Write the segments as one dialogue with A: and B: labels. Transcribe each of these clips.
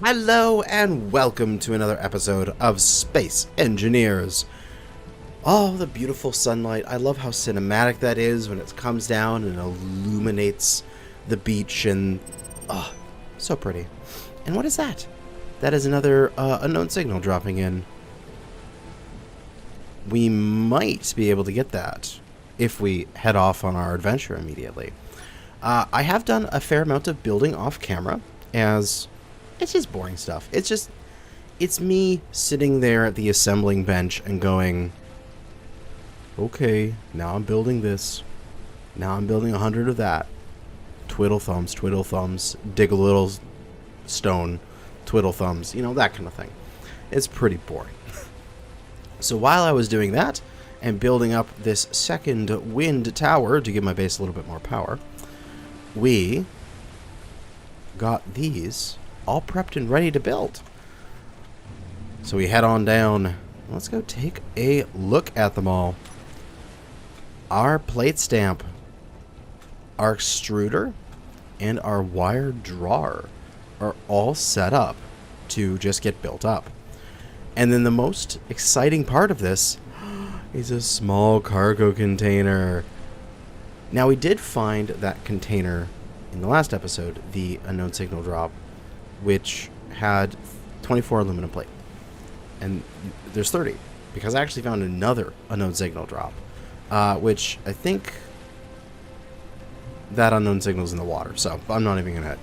A: Hello and welcome to another episode of Space Engineers. Oh, the beautiful sunlight. I love how cinematic that is when it comes down and illuminates the beach and... oh, so pretty. And what is that? That is another unknown signal dropping in. We might be able to get that if we head off on our adventure immediately. I have done a fair amount of building off camera, as it's just boring stuff. It's me sitting there at the assembling bench and going, okay, now I'm building this. Now I'm building 100 of that. Twiddle thumbs, dig a little stone, twiddle thumbs, you know, that kind of thing. It's pretty boring. So while I was doing that and building up this second wind tower to give my base a little bit more power, we got these all prepped and ready to build. So we head on down. Let's go take a look at them all. Our plate stamp, our extruder, and our wire drawer are all set up to just get built up. And then the most exciting part of this is a small cargo container. Now, we did find that container in the last episode, the unknown signal drop, which had 24 aluminum plate. And there's 30, because I actually found another unknown signal drop, which I think that unknown signal is in the water, so I'm not even going to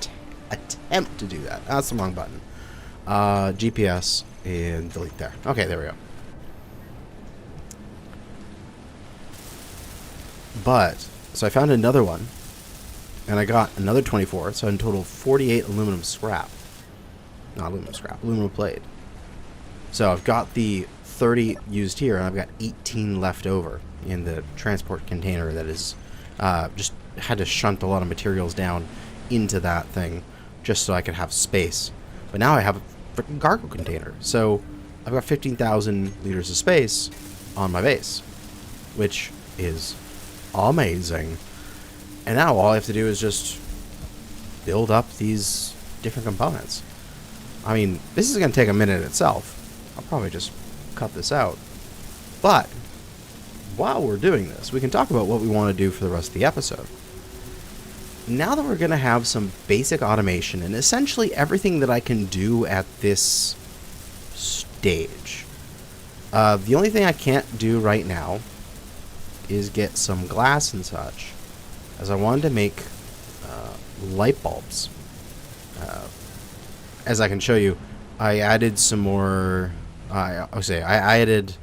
A: attempt to do that. That's the wrong button. GPS and delete there. Okay, there we go. But, so I found another one, and I got another 24, so in total 48 aluminum scrap. Not aluminum scrap, aluminum plate. So I've got the 30 used here, and I've got 18 left over in the transport container that is just had to shunt a lot of materials down into that thing just so I could have space. But now I have a freaking cargo container. So I've got 15,000 liters of space on my base, which is amazing. And now all I have to do is just build up these different components. I mean, this is going to take a minute itself. I'll probably just cut this out. But while we're doing this, we can talk about what we want to do for the rest of the episode. Now that we're going to have some basic automation and essentially everything that I can do at this stage, the only thing I can't do right now is get some glass and such, as I wanted to make light bulbs. As I can show you, I added some more. I added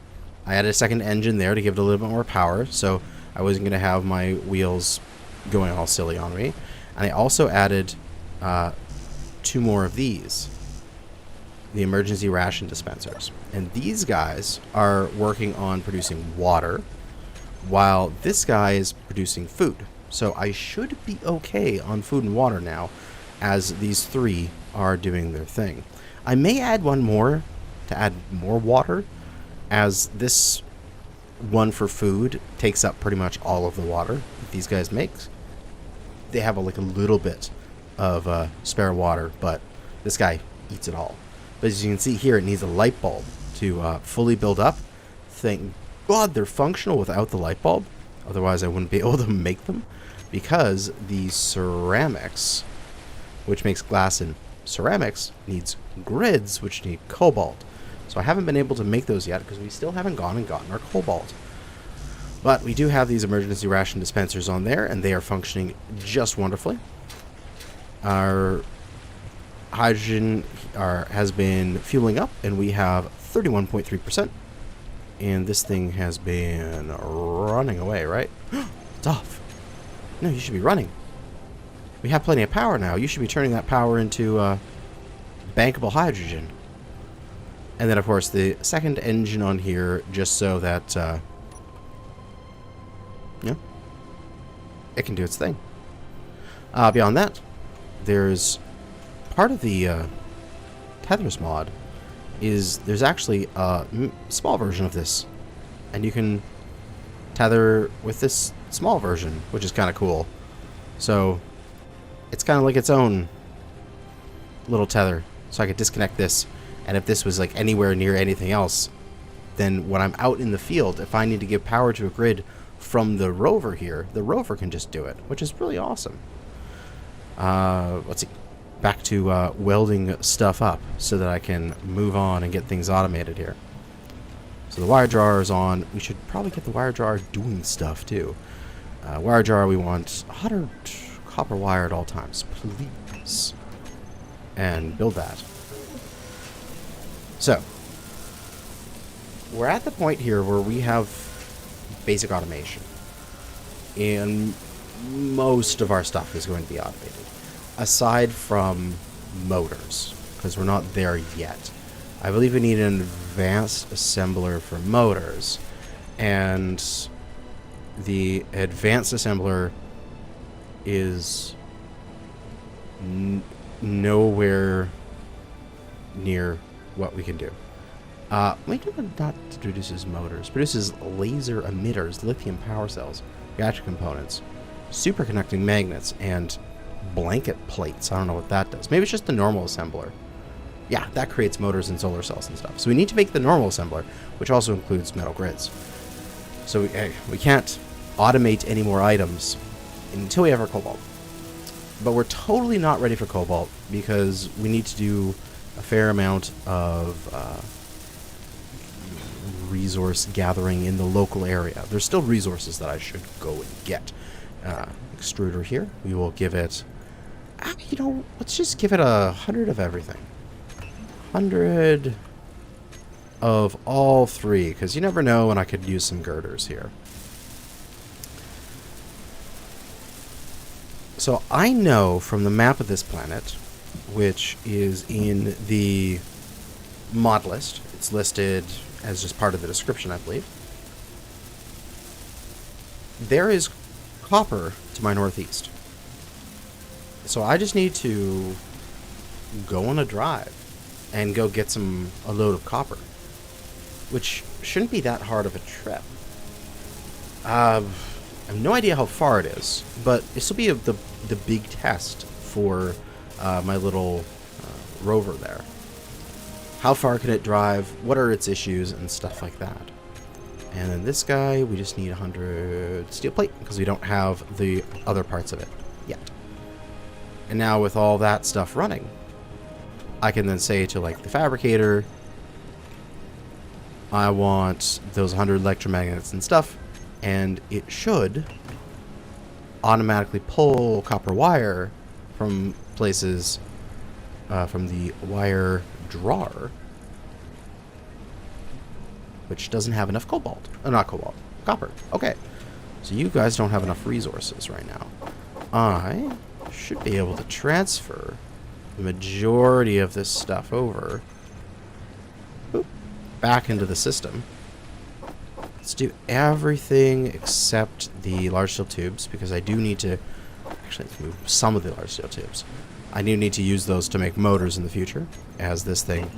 A: a second engine there to give it a little bit more power, so I wasn't going to have my wheels going all silly on me. And I also added 2 more of these, the emergency ration dispensers. And these guys are working on producing water, while this guy is producing food. So I should be okay on food and water now, as these 3 are doing their thing. I may add one more to add more water, as this one for food takes up pretty much all of the water that these guys make. They have a little bit of spare water, but this guy eats it all. But as you can see here, it needs a light bulb to fully build up. Thank God they're functional without the light bulb. Otherwise I wouldn't be able to make them, because the ceramics, which makes glass and ceramics, needs grids, which need cobalt. So I haven't been able to make those yet because we still haven't gone and gotten our cobalt. But we do have these emergency ration dispensers on there, and they are functioning just wonderfully. Our hydrogen has been fueling up, and we have 31.3%. And this thing has been running away, right? It's off. No, you should be running. We have plenty of power now. You should be turning that power into bankable hydrogen. And then, of course, the second engine on here, just so that, it can do its thing. Beyond that, there's part of the Tethers mod is there's actually a small version of this. And you can tether with this small version, which is kind of cool. So it's kind of like its own little tether. So I could disconnect this, and if this was like anywhere near anything else, then when I'm out in the field, if I need to give power to a grid from the Rover here, the Rover can just do it, which is really awesome. Let's see. Back to welding stuff up so that I can move on and get things automated here. So the wire drawer is on. We should probably get the wire drawer doing stuff too. Wire drawer, we want 100 copper wire at all times, please. And build that. So, we're at the point here where we have basic automation. And most of our stuff is going to be automated. Aside from motors, because we're not there yet. I believe we need an advanced assembler for motors. And the advanced assembler is nowhere near what we can do. We do not produces motors. Produces laser emitters, lithium power cells, gadget components, superconducting magnets, and blanket plates. I don't know what that does. Maybe it's just the normal assembler. Yeah, that creates motors and solar cells and stuff. So we need to make the normal assembler, which also includes metal grids. So we can't automate any more items until we have our cobalt. But we're totally not ready for cobalt because we need to do a fair amount of resource gathering in the local area. There's still resources that I should go and get. Extruder here. We will give it, you know, let's just give it 100 of everything. 100 of all three, because you never know when I could use some girders here. So I know from the map of this planet, which is in the mod list, it's listed as just part of the description, I believe, there is copper to my northeast. So I just need to go on a drive and go get a load of copper, which shouldn't be that hard of a trip. I have no idea how far it is, but this will be the big test for my little rover there. How far can it drive? What are its issues and stuff like that? And then this guy, we just need 100 steel plate because we don't have the other parts of it yet. And now with all that stuff running, I can then say to like the fabricator, I want those 100 electromagnets and stuff, and it should automatically pull copper wire from places from the wire drawer, which doesn't have enough cobalt. Not cobalt, copper. Okay, so you guys don't have enough resources right now. I should be able to transfer the majority of this stuff over back into the system. Let's do everything except the large steel tubes, because I do need to actually let's move some of the large steel tubes. I do need to use those to make motors in the future, as this thing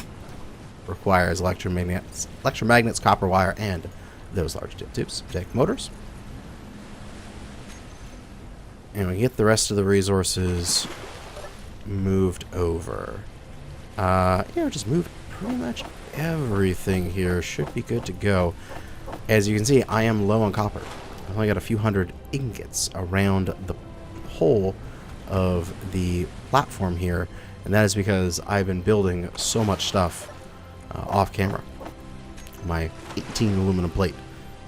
A: requires electromagnets, copper wire, and those large steel tubes to make motors. And we get the rest of the resources moved over. Just move pretty much everything here. Should be good to go. As you can see, I am low on copper. I've only got a few hundred ingots around the whole of the platform here, and that is because I've been building so much stuff off camera. My 18 aluminum plate,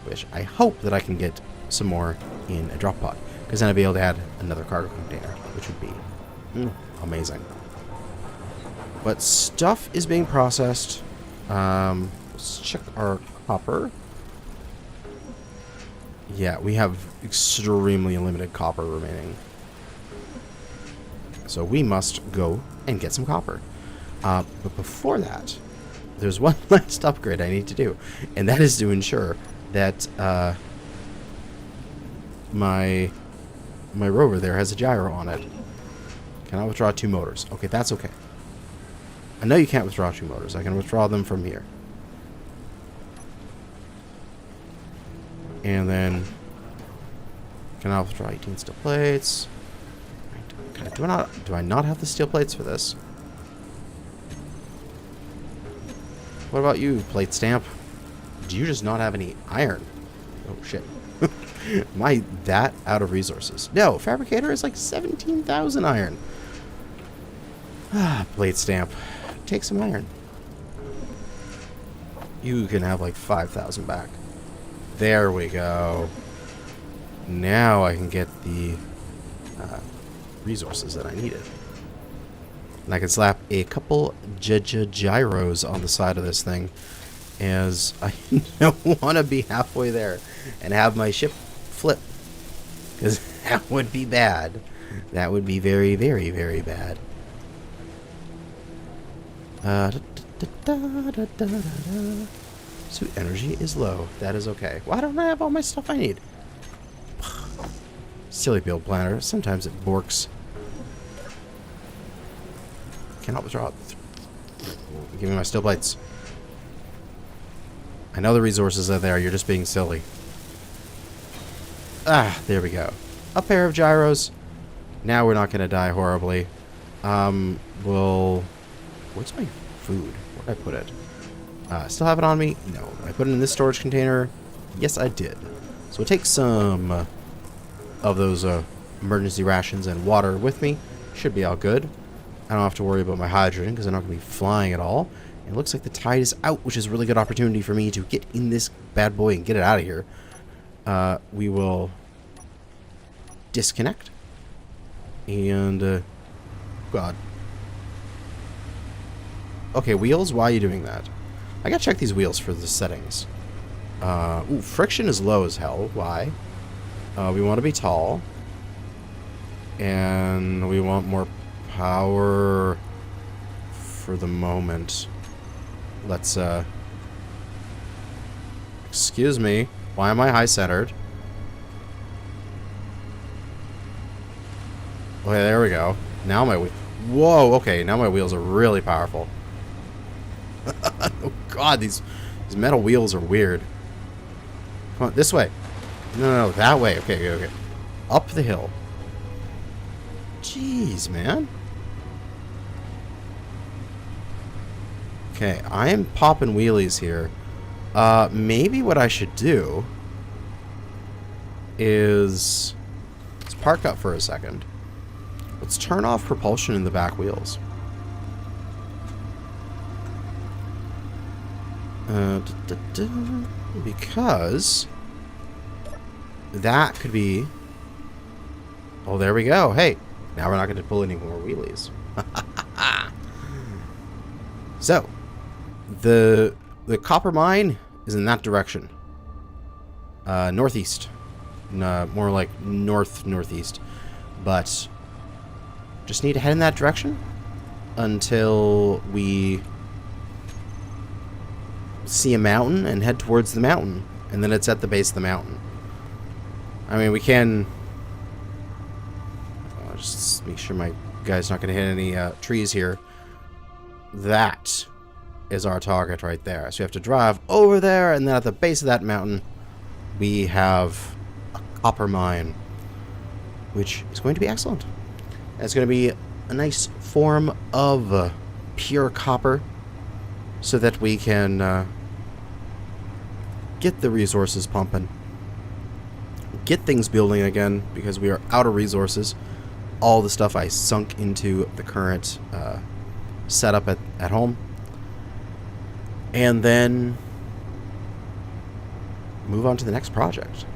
A: which I hope that I can get some more in a drop pod, because then I'd be able to add another cargo container, which would be amazing. But stuff is being processed. Let's check our copper. Yeah, we have extremely limited copper remaining. So we must go and get some copper. But before that, there's one last upgrade I need to do, and that is to ensure that my rover there has a gyro on it. Can I withdraw 2 motors? Okay, that's okay. I know you can't withdraw 2 motors. I can withdraw them from here. And then can I withdraw 18 steel plates? Do I not have the steel plates for this? What about you, plate stamp? Do you just not have any iron? Oh, shit. Am I that out of resources? No, fabricator is like 17,000 iron. Ah, plate stamp. Take some iron. You can have like 5,000 back. There we go. Now I can get the resources that I needed. And I can slap a couple gyros on the side of this thing, as I don't want to be halfway there and have my ship flip. Because that would be bad. That would be very, very, very bad. Suit energy is low. That is okay. Why don't I have all my stuff I need? Silly build planner. Sometimes it borks. Cannot withdraw. Give me my steel plates. I know the resources are there. You're just being silly. Ah, there we go. A pair of gyros. Now we're not going to die horribly. Where's my food? Where did I put it? Still have it on me? No. I put it in this storage container? Yes, I did. So we'll take some of those emergency rations and water with me. Should be all good. I don't have to worry about my hydrogen because I'm not going to be flying at all. And it looks like the tide is out, which is a really good opportunity for me to get in this bad boy and get it out of here. We will disconnect. And, God. Okay, wheels, why are you doing that? I gotta check these wheels for the settings. Ooh, friction is low as hell. Why? We want to be tall. And we want more power for the moment. Let's, excuse me. Why am I high-centered? Okay, there we go. Now my... Whoa, okay, now my wheels are really powerful. Oh, God, these metal wheels are weird. Come on, this way. No, that way. Okay, okay. Up the hill. Jeez, man. Okay, I am popping wheelies here. Maybe what I should do is... Let's park up for a second. Let's turn off propulsion in the back wheels. Because that could be... Oh, there we go. Hey, now we're not going to pull any more wheelies. So, the copper mine is in that direction. Northeast. More like northeast. But just need to head in that direction until we see a mountain and head towards the mountain. And then it's at the base of the mountain. I mean, we can... just make sure my guy's not going to hit any trees here. That is our target right there. So we have to drive over there, and then at the base of that mountain, we have a copper mine, which is going to be excellent. It's going to be a nice form of pure copper, so that we can get the resources pumping, get things building again, because we are out of resources. All the stuff I sunk into the current setup at home, and then move on to the next project.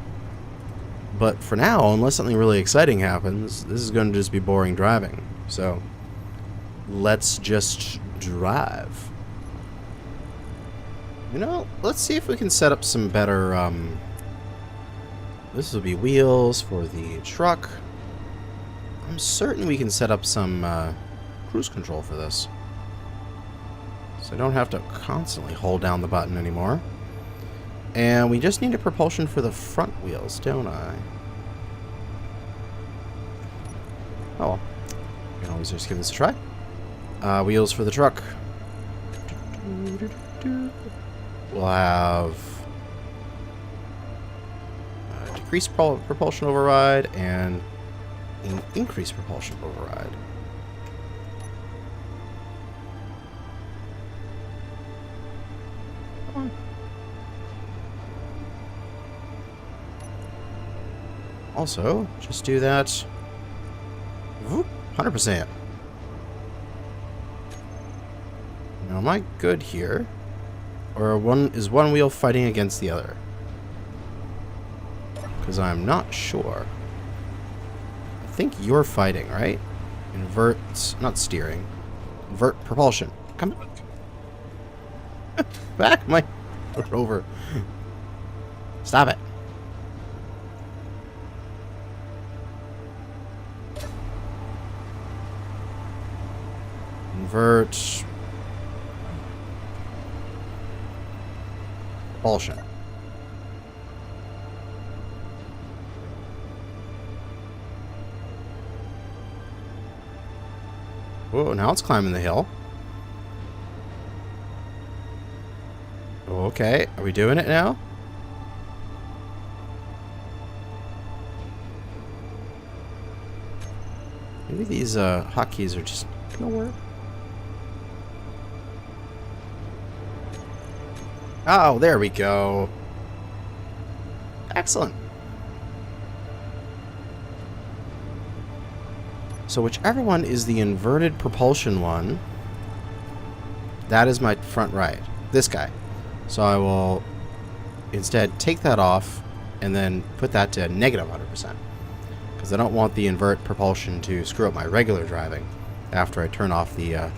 A: But for now, unless something really exciting happens, this is going to just be boring driving. So let's just drive. You know, let's see if we can set up some better... this will be wheels for the truck. I'm certain we can set up some cruise control for this. So I don't have to constantly hold down the button anymore. And we just need a propulsion for the front wheels, don't I? Oh well. We can always just give this a try. Wheels for the truck. We'll have decreased propulsion override and an increased propulsion override. also just do that. 100%. Now, am I good here? Or is one wheel fighting against the other? Because I'm not sure. I think you're fighting, right? Invert, not steering. Invert propulsion. Come back, my Rover. Stop it. Invert propulsion. Whoa, now it's climbing the hill. Okay, are we doing it now? Maybe these hotkeys are just gonna work. Oh, there we go. Excellent. So whichever one is the inverted propulsion one, that is my front right. This guy. So I will instead take that off and then put that to negative 100%. Because I don't want the invert propulsion to screw up my regular driving after I turn off the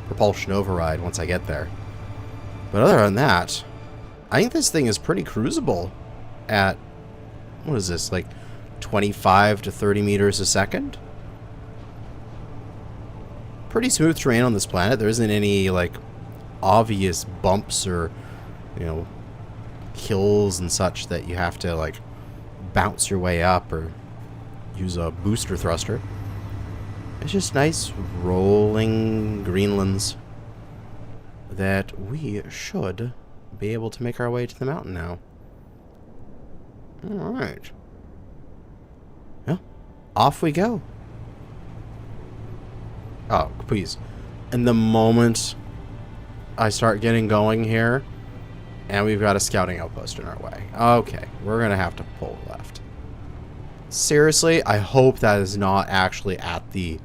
A: propulsion override once I get there. But other than that, I think this thing is pretty cruisable at, what is this, like 25 to 30 meters a second? Pretty smooth terrain on this planet. There isn't any, like, obvious bumps or, you know, hills and such that you have to, like, bounce your way up or use a booster thruster. It's just nice rolling Greenlands that we should be able to make our way to the mountain now. Alright. Well, off we go. Oh, please. And the moment I start getting going here, and we've got a scouting outpost in our way. Okay, we're going to have to pull left. Seriously, I hope that is not actually at the,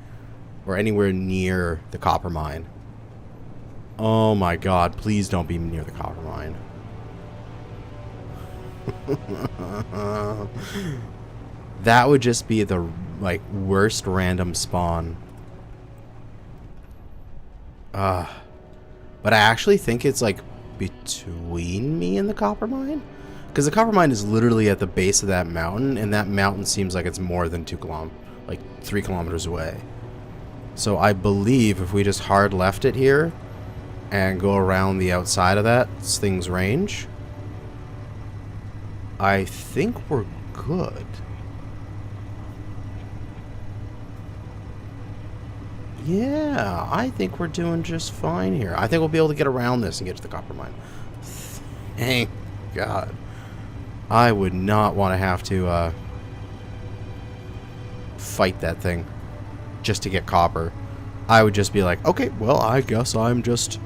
A: or anywhere near the copper mine. Oh my god, please don't be near the copper mine. That would just be the, like, worst random spawn. But I actually think it's, like, between me and the copper mine. Because the copper mine is literally at the base of that mountain, and that mountain seems like it's more than 3 kilometers away. So I believe if we just hard left it here and go around the outside of that thing's range, I think we're good. Yeah, I think we're doing just fine here. I think we'll be able to get around this and get to the copper mine. Thank God. I would not want to have to fight that thing just to get copper. I would just be like, okay, well, I guess I'm just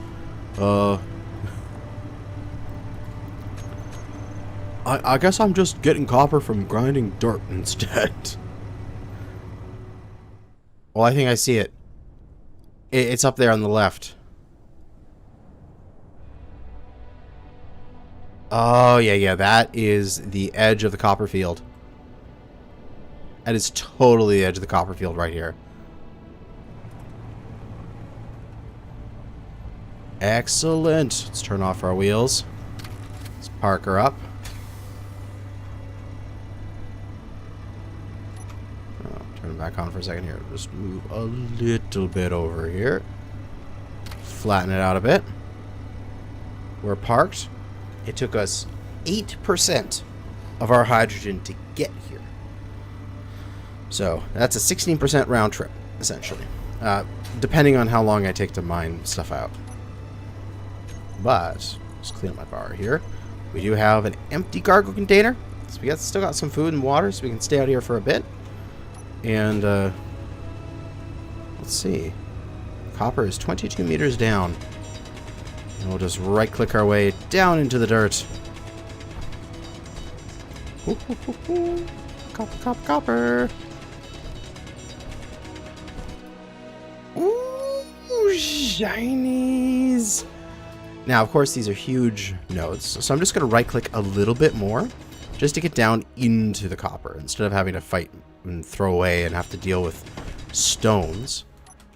A: I guess I'm just getting copper from grinding dirt instead. Well, I think I see it. It's up there on the left. Oh, yeah, that is the edge of the copper field. That is totally the edge of the copper field right here. Excellent. Let's turn off our wheels. Let's park her up. Turn it back on for a second here. Just move a little bit over here. Flatten it out a bit. We're parked. It took us 8% of our hydrogen to get here. So that's a 16% round trip, essentially. Depending on how long I take to mine stuff out. But, let's clean up my bar here. We do have an empty cargo container. So we still got some food and water, so we can stay out here for a bit. And, let's see. Copper is 22 meters down. And we'll just right-click our way down into the dirt. Come Copper, copper, copper. Ooh, shinies. Now, of course, these are huge nodes, so I'm just going to right-click a little bit more just to get down into the copper. Instead of having to fight and throw away and have to deal with stones,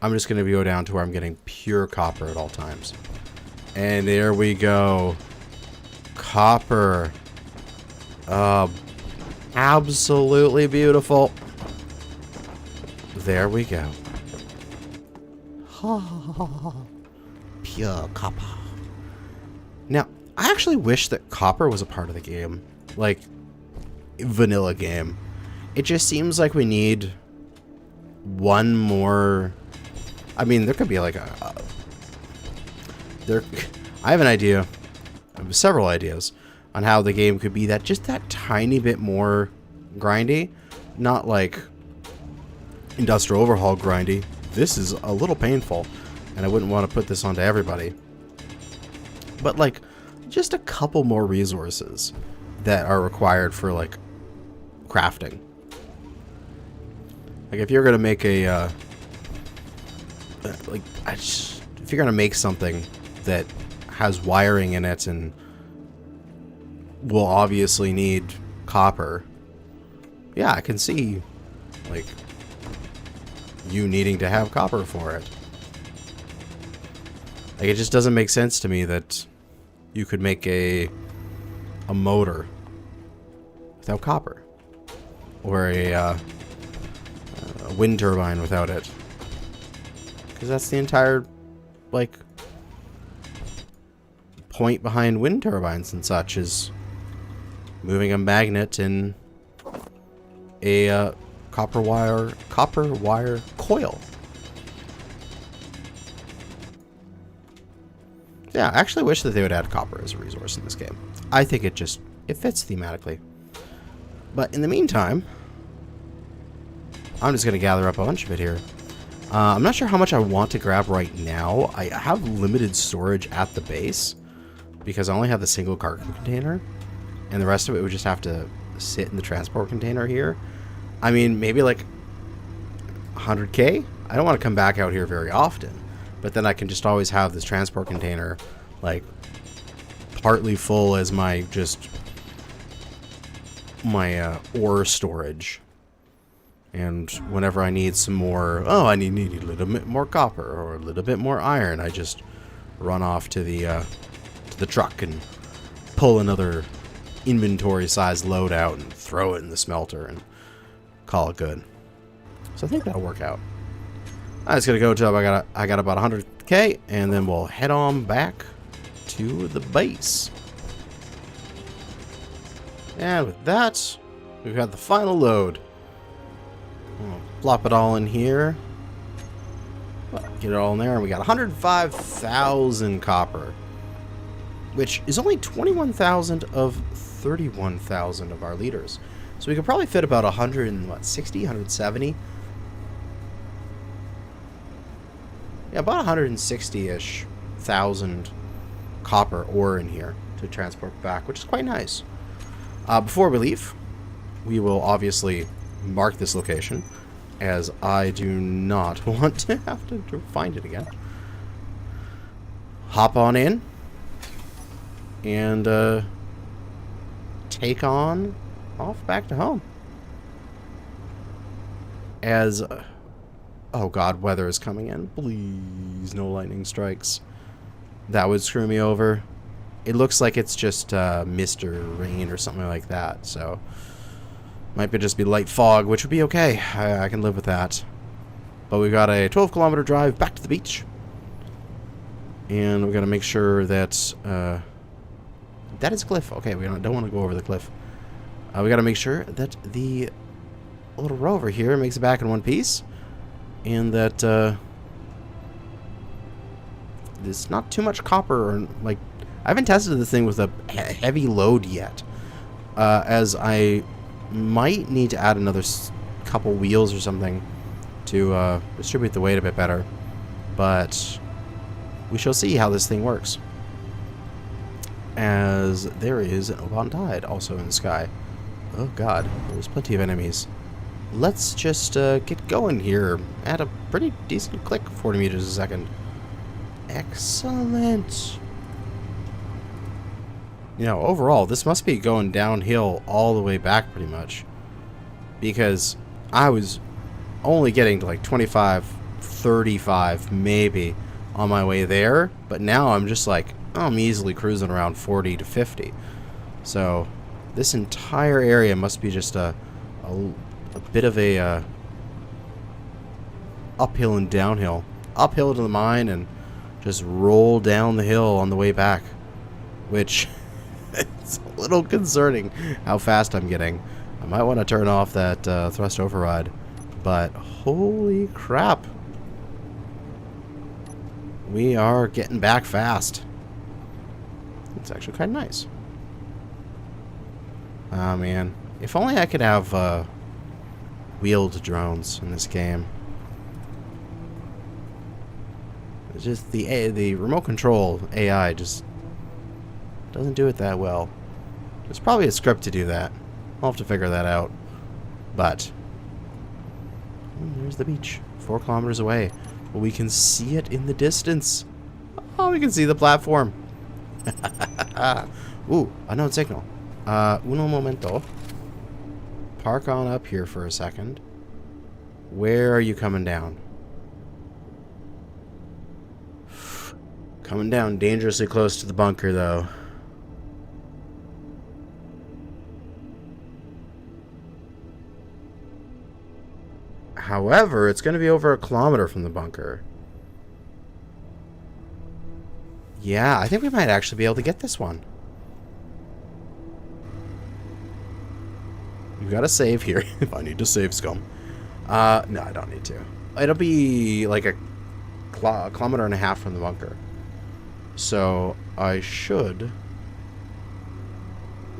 A: I'm just going to go down to where I'm getting pure copper at all times. And there we go. Copper. Absolutely beautiful. There we go. Pure copper. Now, I actually wish that copper was a part of the game. Like, vanilla game. It just seems like we need one more... I mean, there could be like I have an idea. I have several ideas on how the game could be just that tiny bit more grindy. Not like Industrial Overhaul grindy. This is a little painful, and I wouldn't want to put this onto everybody. But like, just a couple more resources that are required for like crafting. Like if you're gonna make a if you're gonna make something that has wiring in it and will obviously need copper, yeah, I can see like you needing to have copper for it. Like it just doesn't make sense to me that you could make a motor without copper, or a wind turbine without it, because that's the entire like point behind wind turbines and such, is moving a magnet in a copper wire coil. Yeah, I actually wish that they would add copper as a resource in this game. I think it fits thematically. But in the meantime, I'm just going to gather up a bunch of it here. I'm not sure how much I want to grab right now. I have limited storage at the base because I only have the single cargo container, and the rest of it would just have to sit in the transport container here. I mean, maybe like 100k? I don't want to come back out here very often, but then I can just always have this transport container like partly full as my ore storage. And whenever I need some more, I need a little bit more copper or a little bit more iron, I just run off to the truck and pull another inventory-sized load out and throw it in the smelter and call it good. So I think that'll work out. I'm just gonna go till I got about 100k, and then we'll head on back to the base. And with that, we've got the final load. We'll plop it all in here. Get it all in there, and we got 105,000 copper, which is only 21,000 of 31,000 of our liters. So we could probably fit about 160, 170. Yeah, about 160-ish thousand copper ore in here to transport back, which is quite nice. Before we leave, we will obviously mark this location, as I do not want to have to find it again. Hop on in and take on off back to home. As oh god, weather is coming in. Please, no lightning strikes. That would screw me over. It looks like it's just mist or rain or something like that, so might just be light fog, which would be okay. I can live with that. But we've got a 12-kilometer drive back to the beach, and we've got to make sure that that is a cliff. Okay, we don't want to go over the cliff. We got to make sure that the little Rover here makes it back in one piece, and that there's not too much copper, or like I haven't tested this thing with a heavy load yet, as I might need to add another couple wheels or something to distribute the weight a bit better, but we shall see how this thing works, as there is an Oban Tide also in the sky. Oh god, there's plenty of enemies. Let's just get going here at a pretty decent click, 40 meters a second. Excellent. You know, overall, this must be going downhill all the way back pretty much. Because I was only getting to like 25, 35 maybe on my way there. But now I'm just like, I'm easily cruising around 40 to 50. So this entire area must be just a bit of a uphill and downhill. Uphill to the mine and just roll down the hill on the way back. Which... it's a little concerning how fast I'm getting. I might want to turn off that thrust override. But holy crap. We are getting back fast. It's actually kind of nice. Ah, man. If only I could have wheeled drones in this game. It's just the remote control AI just doesn't do it that well. There's probably a script to do that. I'll have to figure that out. But there's the beach, 4 kilometers away. But we can see it in the distance. Oh, we can see the platform. Ooh, unknown signal. Uno momento. Park on up here for a second. Where are you coming down? Coming down dangerously close to the bunker, though. However, it's going to be over 1 kilometer from the bunker. Yeah, I think we might actually be able to get this one. You've got to save here if I need to save scum. No, I don't need to. It'll be like a kilometer and a half from the bunker. So I should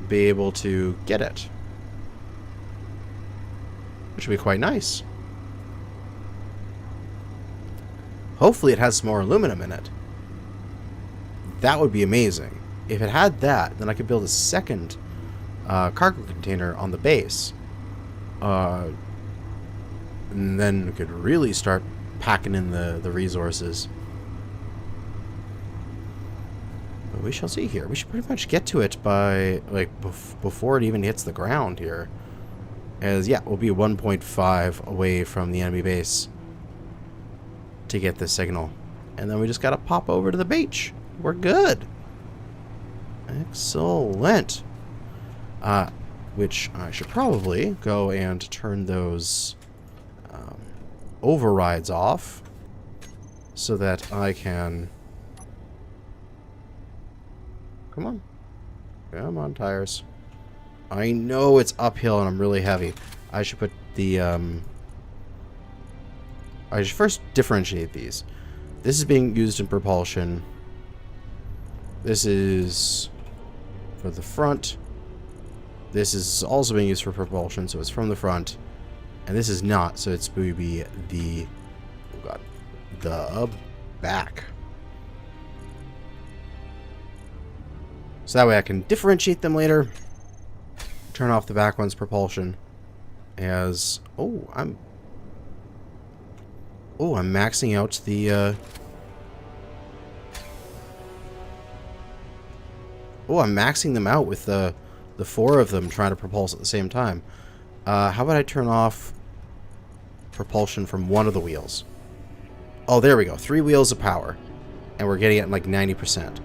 A: be able to get it. Which would be quite nice. Hopefully it has some more aluminum in it. That would be amazing. If it had that, then I could build a second cargo container on the base. And then we could really start packing in the resources. But we shall see here. We should pretty much get to it by, like, before it even hits the ground here. As, yeah, we'll be 1.5 away from the enemy base to get this signal. And then we just gotta pop over to the beach. We're good. Excellent. Which I should probably go and turn those overrides off so that I can... Come on. Come on, tires. I know it's uphill and I'm really heavy. I should put the... I should first differentiate these. This is being used in propulsion. This is for the front. This is also being used for propulsion, so it's from the front. And this is not, so it's going to be the... Oh god. The back. So that way I can differentiate them later. Turn off the back one's propulsion. As... Oh, I'm maxing out the... Oh, I'm maxing them out with the 4 of them trying to propulse at the same time. How about I turn off propulsion from one of the wheels? Oh, there we go. 3 wheels of power. And we're getting it at like 90%.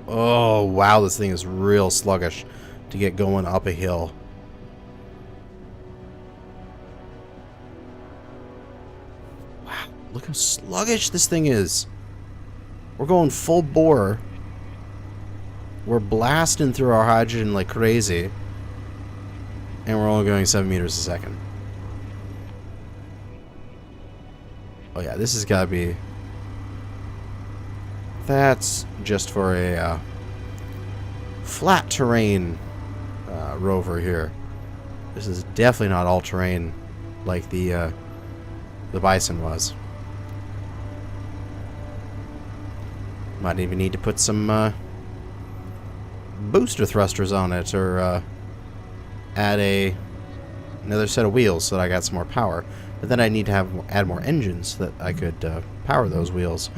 A: Oh, wow. This thing is real sluggish to get going up a hill. Wow. Look how sluggish this thing is. We're going full bore. We're blasting through our hydrogen like crazy. And we're only going 7 meters a second. Oh yeah, this has got to be... That's just for a flat terrain rover here. This is definitely not all terrain like the Bison was. Might even need to put some booster thrusters on it, or add another set of wheels so that I got some more power. But then I need to add more engines so that I could power those wheels.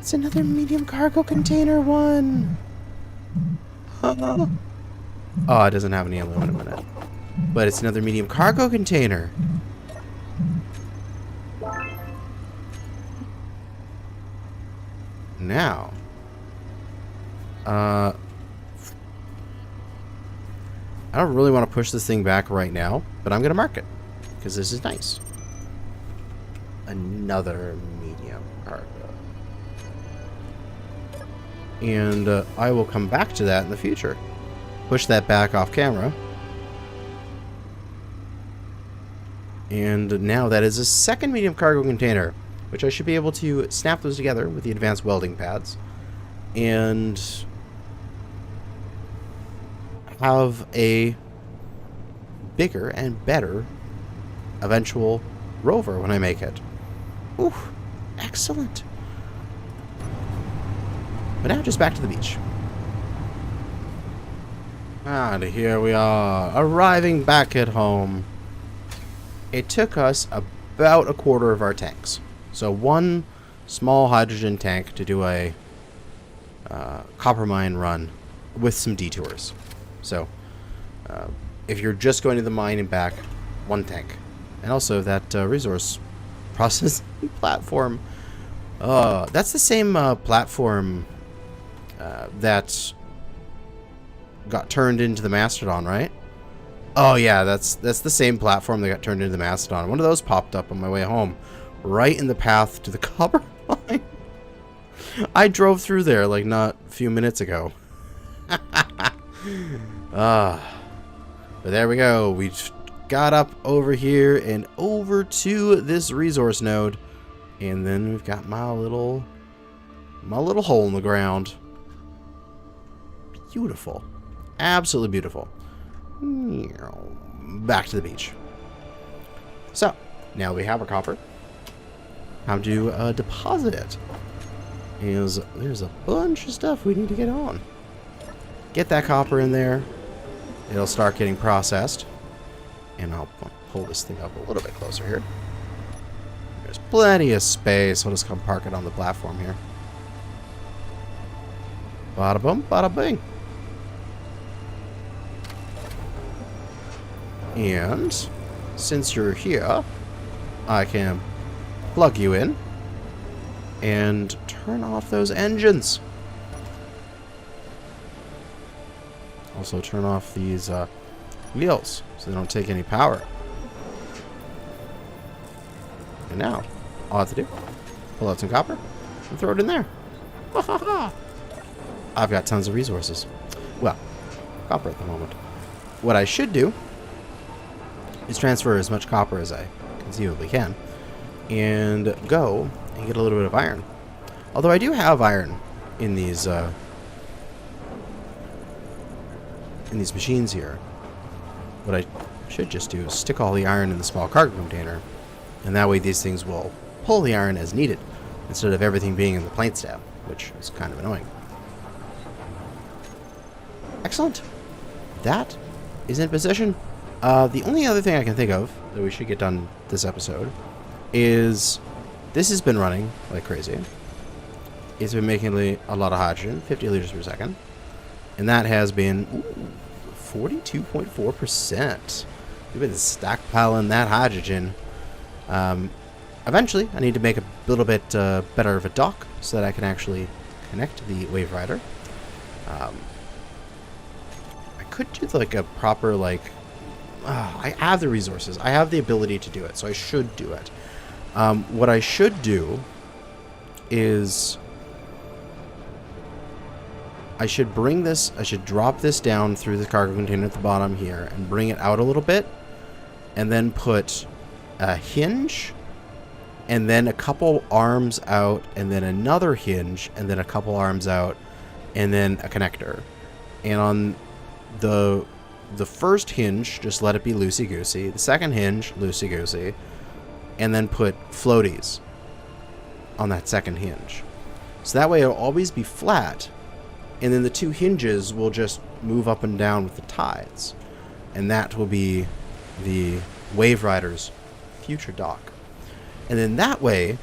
A: It's another medium cargo container one! Oh, it doesn't have any aluminum in it. But it's another medium cargo container. Now, I don't really want to push this thing back right now, but I'm going to mark it because this is nice. Another medium cargo. And I will come back to that in the future. Push that back off camera. And now that is a second medium cargo container, which I should be able to snap those together with the advanced welding pads and have a bigger and better eventual Rover when I make it. Ooh, excellent. But now just back to the beach. And here we are, arriving back at home. It took us about a quarter of our tanks. So one small hydrogen tank to do a copper mine run with some detours. So if you're just going to the mine and back, one tank. And also that resource processing platform. That's the same platform that got turned into the Mastodon, right? Oh yeah, that's the same platform that got turned into the Mastodon. One of those popped up on my way home, right in the path to the copper mine. I drove through there like not a few minutes ago. But there we go. We got up over here and over to this resource node, and then we've got my little hole in the ground. Beautiful, absolutely beautiful. Back to the beach. So now we have our copper. How to deposit it? There's a bunch of stuff we need to get on. Get that copper in there. It'll start getting processed. And I'll pull this thing up a little bit closer here. There's plenty of space. I'll just come park it on the platform here. Bada boom, bada bing. And since you're here, I can plug you in and turn off those engines. Also turn off these wheels so they don't take any power. And now, all I have to do, pull out some copper and throw it in there. I've got tons of resources. Well, copper at the moment. What I should do is transfer as much copper as I conceivably can and go and get a little bit of iron. Although I do have iron in these machines here. What I should just do is stick all the iron in the small cargo container, and that way these things will pull the iron as needed instead of everything being in the plate stab, which is kind of annoying. Excellent. That is in position. The only other thing I can think of that we should get done this episode is this has been running like crazy. It's been making a lot of hydrogen, 50 liters per second. And that has been 42.4%. We've been stockpiling that hydrogen. Eventually, I need to make a little bit better of a dock so that I can actually connect the Wave Rider. I could do like a proper I have the resources. I have the ability to do it, so I should do it. What I should do is I should drop this down through the cargo container at the bottom here and bring it out a little bit, and then put a hinge, and then a couple arms out, and then another hinge, and then a couple arms out, and then a connector. And on the first hinge, just let it be loosey-goosey. The second hinge, loosey-goosey. And then put floaties on that second hinge. So that way it'll always be flat, And then the two hinges will just move up and down with the tides. And that will be the Wave Rider's future dock. And then that way,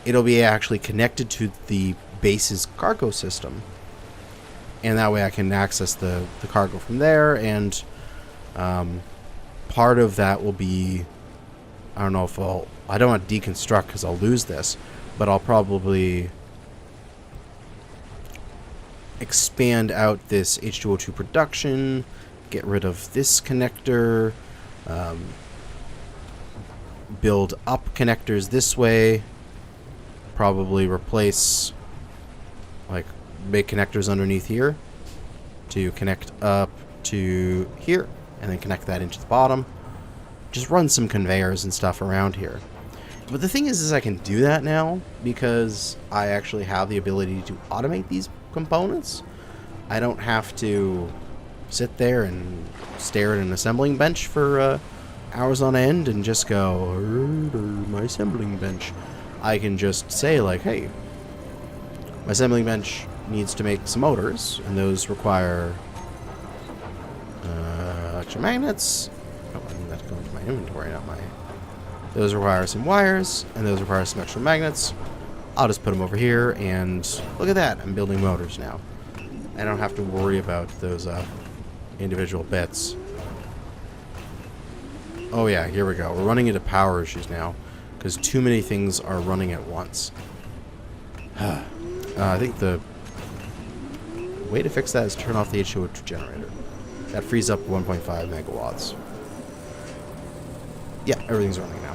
A: it'll be actually connected to the base's cargo system. And that way I can access the cargo from there. And part of that will be, I don't know if I don't want to deconstruct because I'll lose this, but I'll probably expand out this H2O2 production, get rid of this connector, build up connectors this way, probably replace like big connectors underneath here to connect up to here, and then connect that into the bottom. Just run some conveyors and stuff around here. But the thing is I can do that now because I actually have the ability to automate these components. I don't have to sit there and stare at an assembling bench for hours on end and just go, my assembling bench. I can just say like, hey, my assembling bench needs to make some motors, and those require electromagnets. Oh, I need that to go into my inventory, not my... Those require some wires, and those require some extra magnets. I'll just put them over here, and look at that, I'm building motors now. I don't have to worry about those individual bits. Oh yeah, here we go. We're running into power issues now, because too many things are running at once. I think the way to fix that is turn off the H2O2 generator. That frees up 1.5 megawatts. Yeah, everything's running now.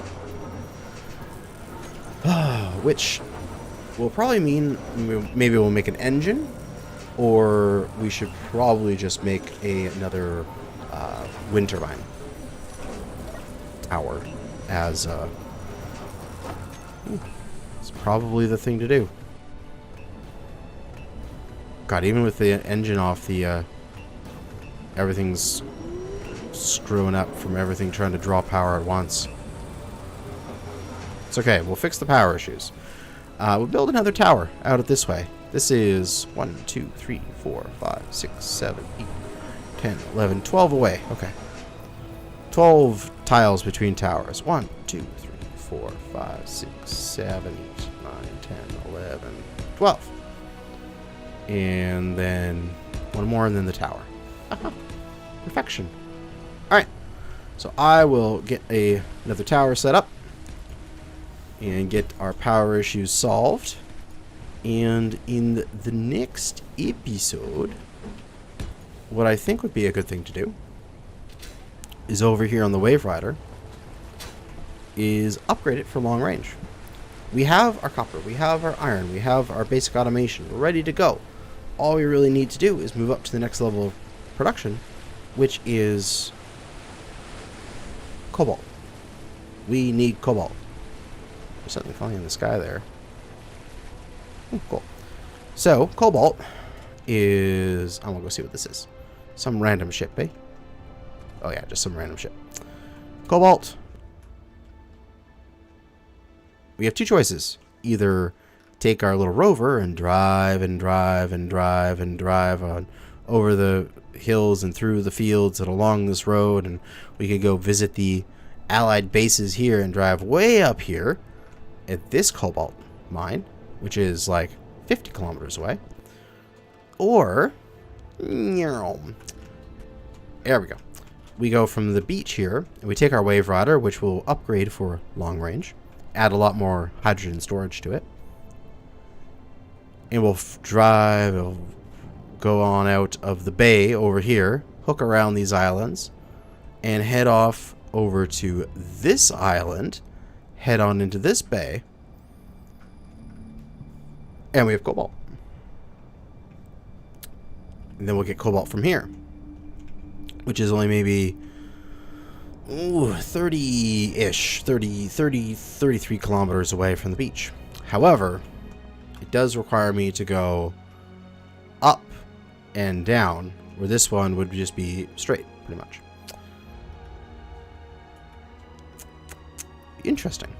A: Which will probably mean maybe we'll make an engine, or we should probably just make another wind turbine tower as it's probably the thing to do. God, even with the engine off, the everything's screwing up from everything trying to draw power at once. It's okay. We'll fix the power issues. We'll build another tower out of this way. This is 1, 2, 3, 4, 5, 6, 7, 8, 10, 11, 12 away. Okay. 12 tiles between towers. 1, 2, 3, 4, 5, 6, 7, 8, 9, 10, 11, 12. And then one more, and then the tower. Perfection. Alright. So I will get another tower set up and get our power issues solved. And in the next episode, what I think would be a good thing to do is over here on the Wave Rider is upgrade it for long range. We have our copper, we have our iron, we have our basic automation. We're ready to go. All we really need to do is move up to the next level of production, which is cobalt. We need cobalt. There's something flying in the sky there. Oh, cool. So, cobalt is... I'm gonna go see what this is. Some random ship, eh? Oh yeah, just some random ship. Cobalt. We have two choices. Either take our little rover and drive and drive and drive and drive on over the hills and through the fields and along this road, and we could go visit the allied bases here and drive way up here at this cobalt mine, which is like 50 kilometers away. Or there we go. We go from the beach here and we take our Wave Rider, which will upgrade for long range, add a lot more hydrogen storage to it, and we'll drive, we'll go on out of the bay over here, hook around these islands, and head off over to this island, head on into this bay, and we have cobalt. And then we'll get cobalt from here, which is only maybe 30-ish, 33 kilometers away from the beach. However, it does require me to go up and down, where this one would just be straight, pretty much. Interesting.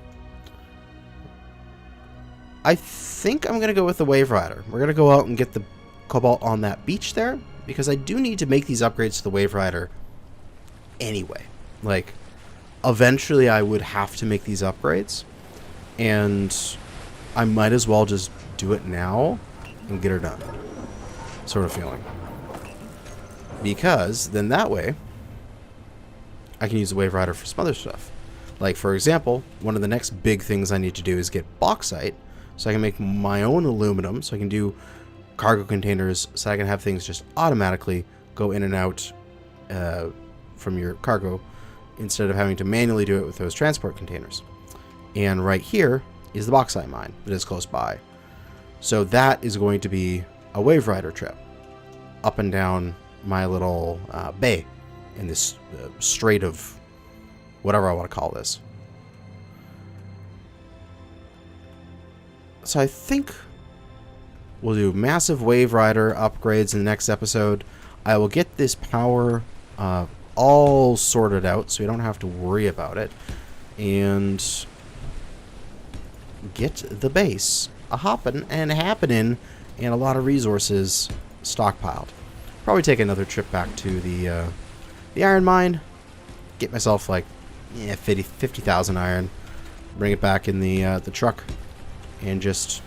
A: I think I'm going to go with the Wave Rider. We're going to go out and get the cobalt on that beach there, because I do need to make these upgrades to the Wave Rider anyway. Like, eventually I would have to make these upgrades, and I might as well just do it now and get her done. Sort of feeling. Because then that way I can use the Wave Rider for some other stuff. Like, for example, one of the next big things I need to do is get bauxite, so I can make my own aluminum, so I can do cargo containers, so I can have things just automatically go in and out from your cargo, instead of having to manually do it with those transport containers. And right here is the bauxite mine that is close by. So that is going to be a Wave Rider trip up and down my little bay in this strait of whatever I want to call this. So I think we'll do massive Wave Rider upgrades in the next episode. I will get this power all sorted out so you don't have to worry about it, and get the base a-hoppin' and happening, and a lot of resources stockpiled. Probably take another trip back to the iron mine, get myself like 50,000 iron, bring it back in the truck, and just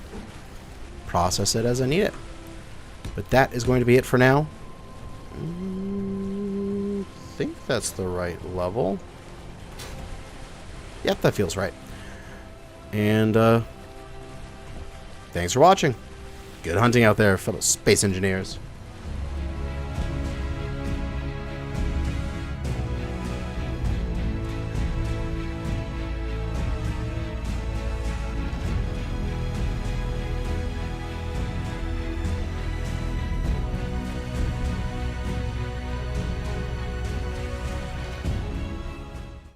A: process it as I need it. But that is going to be it for now. I think that's the right level. Yep, that feels right. And thanks for watching. Good hunting out there, fellow space engineers.